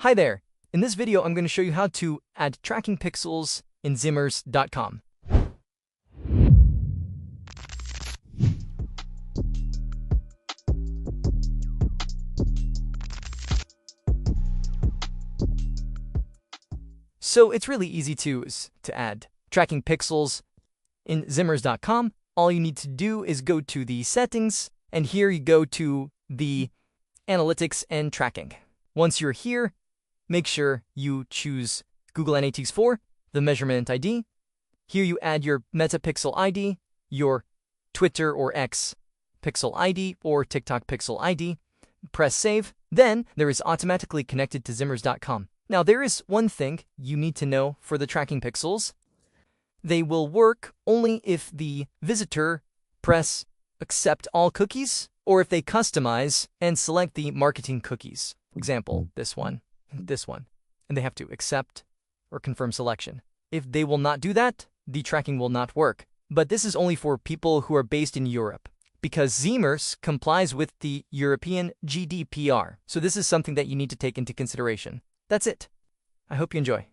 Hi there! In this video, I'm going to show you how to add tracking pixels in Zemers.com. So it's really easy to add tracking pixels in Zemers.com. All you need to do is go to the settings, and here you go to the analytics and tracking. Once you're here, make sure you choose Google Analytics 4, the measurement ID. Here you add your Metapixel ID, your Twitter or X pixel ID, or TikTok pixel ID. Press save. Then there is automatically connected to Zemers.com. Now there is one thing you need to know for the tracking pixels. They will work only if the visitor press accept all cookies, or if they customize and select the marketing cookies. Example, this one, and they have to accept or confirm selection. If they will not do that, the tracking will not work. But this is only for people who are based in Europe, because Zemers complies with the European GDPR. So this is something that you need to take into consideration. That's it. I hope you enjoy.